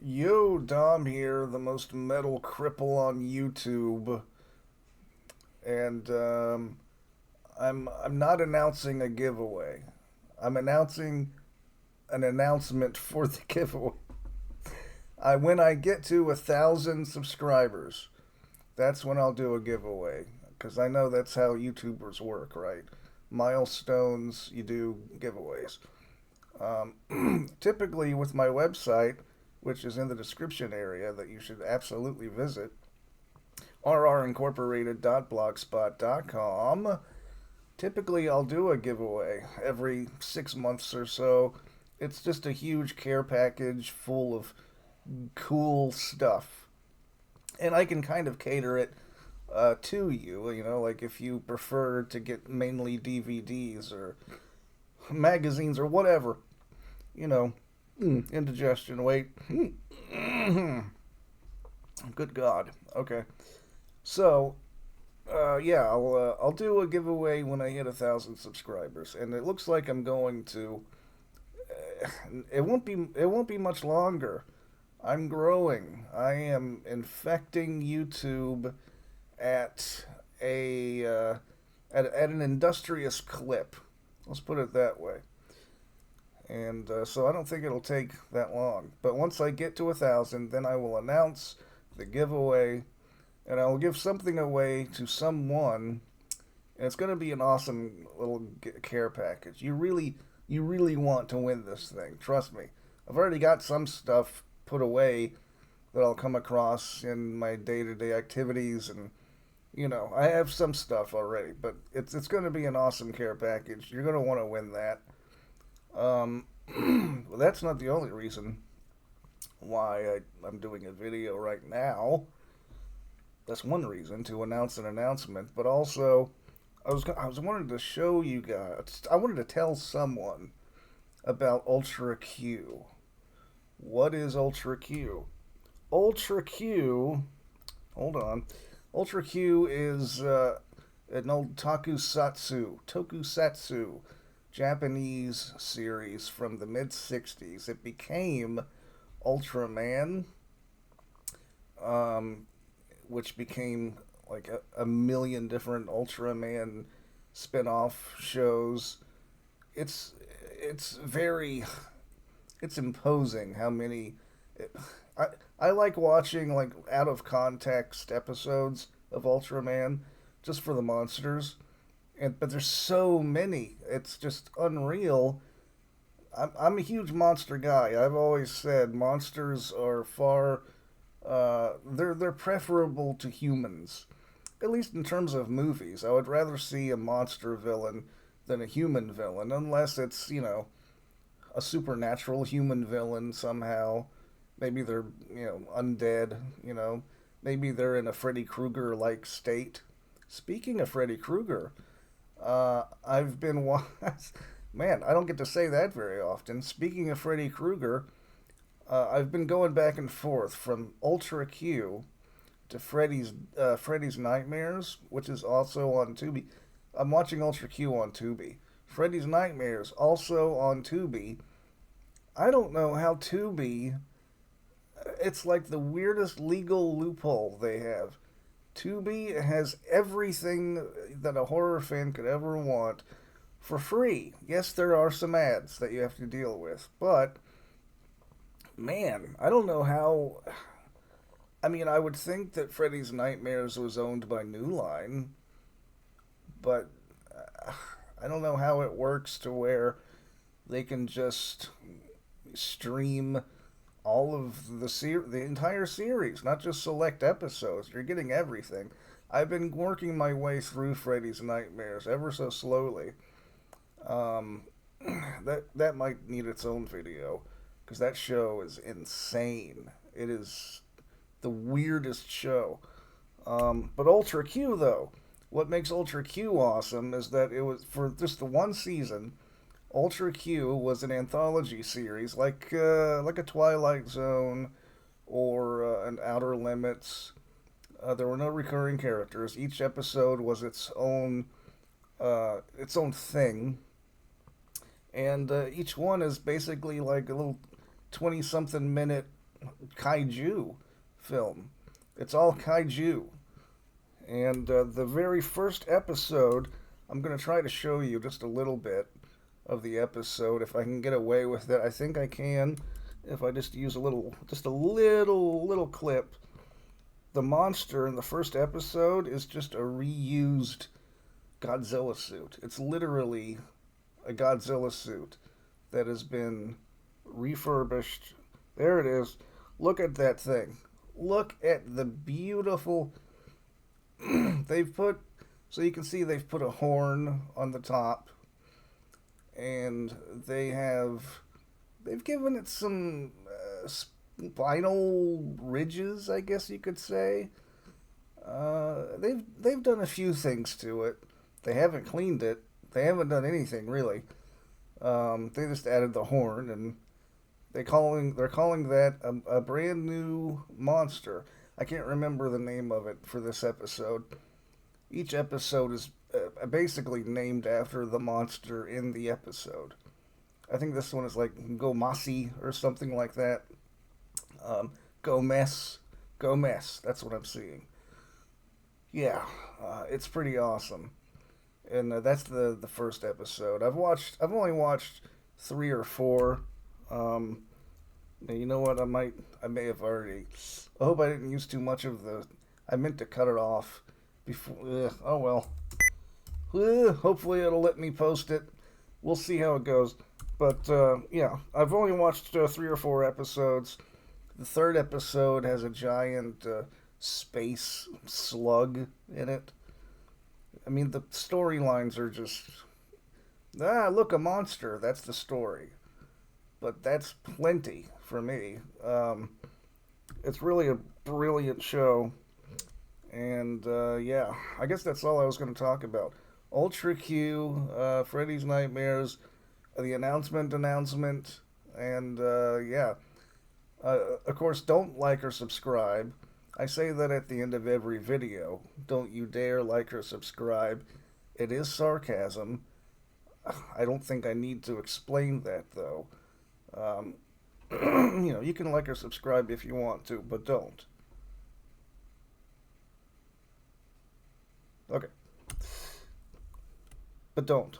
Yo, Dom here, the most metal cripple on YouTube, and I'm not announcing a giveaway. I'm announcing an announcement for the giveaway. When I get to 1,000 subscribers, that's when I'll do a giveaway, because I know that's how YouTubers work, right? Milestones, you do giveaways. Typically, with my website, which is in the description area that you should absolutely visit, rrincorporated.blogspot.com. Typically, I'll do a giveaway every 6 months or so. It's just a huge care package full of cool stuff. And I can kind of cater it to you, like if you prefer to get mainly DVDs or magazines or whatever, you know, indigestion, wait. Good God. Okay. So, yeah, I'll do a giveaway when I hit 1,000 subscribers, and it looks like I'm going to. It won't be much longer. I'm growing. I am infecting YouTube at a at an industrious clip. Let's put it that way. And so I don't think it'll take that long. But once I get to 1,000, then I will announce the giveaway, and I'll give something away to someone, and it's going to be an awesome little care package. You really want to win this thing. Trust me. I've already got some stuff put away that I'll come across in my day-to-day activities, and I have some stuff already. But it's going to be an awesome care package. You're going to want to win that. Well, that's not the only reason why I'm doing a video right now. That's one reason to announce an announcement, but also I was wanting to show you guys. I wanted to tell someone about Ultra Q. What is Ultra Q? Ultra Q. Hold on. Ultra Q is an old tokusatsu Japanese series from the mid 60s. It became Ultraman, um, which became like a million different Ultraman spin-off shows. It's it's very it's imposing how many. I I like watching like out of context episodes of Ultraman just for the monsters, but there's so many. It's just unreal. I'm a huge monster guy. I've always said monsters are far they're preferable to humans, at least in terms of movies. I would rather see a monster villain than a human villain, unless it's a supernatural human villain somehow. Maybe they're undead. Maybe they're in a Freddy Krueger like state. Speaking of Freddy Krueger, I've been man, I don't get to say that very often. Speaking of Freddy Krueger, I've been going back and forth from Ultra Q to Freddy's Nightmares, which is also on Tubi. I'm watching Ultra Q on Tubi. Freddy's Nightmares also on Tubi. I don't know how Tubi. It's like the weirdest legal loophole they have. Tubi has everything that a horror fan could ever want for free. Yes, there are some ads that you have to deal with, but man, I don't know how. I mean, I would think that Freddy's Nightmares was owned by New Line, but uh, I don't know how it works to where they can just stream all of the entire series, not just select episodes. You're getting everything. I've been working my way through Freddy's Nightmares ever so slowly. Um, that might need its own video because that show is insane. It is the weirdest show. But Ultra Q though, what makes Ultra Q awesome is that it was for just the one season. Ultra Q was an anthology series, like a Twilight Zone or an Outer Limits. There were no recurring characters. Each episode was its own thing, and each one is basically like a little 20 something minute kaiju film. It's all kaiju. And the very first episode, I'm going to try to show you just a little bit of the episode if I can get away with it. I think I can if I just use just a little clip. The monster in the first episode is just a reused Godzilla suit. It's literally a Godzilla suit that has been refurbished. There it is. Look at that thing. Look at the beautiful. they've put, so you can see they've put a horn on the top, and they've given it some spinal ridges, I guess you could say. They've done a few things to it. They haven't cleaned it. They haven't done anything really. They just added the horn, and they're calling that a brand new monster. I can't remember the name of it for this episode. Each episode is basically named after the monster in the episode. I think this one is like Gomasi or something like that. Gomez, Gomez. That's what I'm seeing. Yeah, it's pretty awesome, and that's the first episode. I've only watched three or four. Um, you know what? I may have already. I hope I didn't use too much of the. I meant to cut it off before. Oh well. Hopefully it'll let me post it. We'll see how it goes. But yeah, I've only watched three or four episodes. The third episode has a giant space slug in it. I mean, the storylines are just. Look, a monster. That's the story. But that's plenty for me. It's really a brilliant show. And yeah, I guess that's all I was going to talk about. Ultra Q, Freddy's Nightmares, the announcement, and yeah. Of course, don't like or subscribe. I say that at the end of every video. Don't you dare like or subscribe. It is sarcasm. I don't think I need to explain that, though. Um, you can like or subscribe if you want to, but don't. Okay. But don't.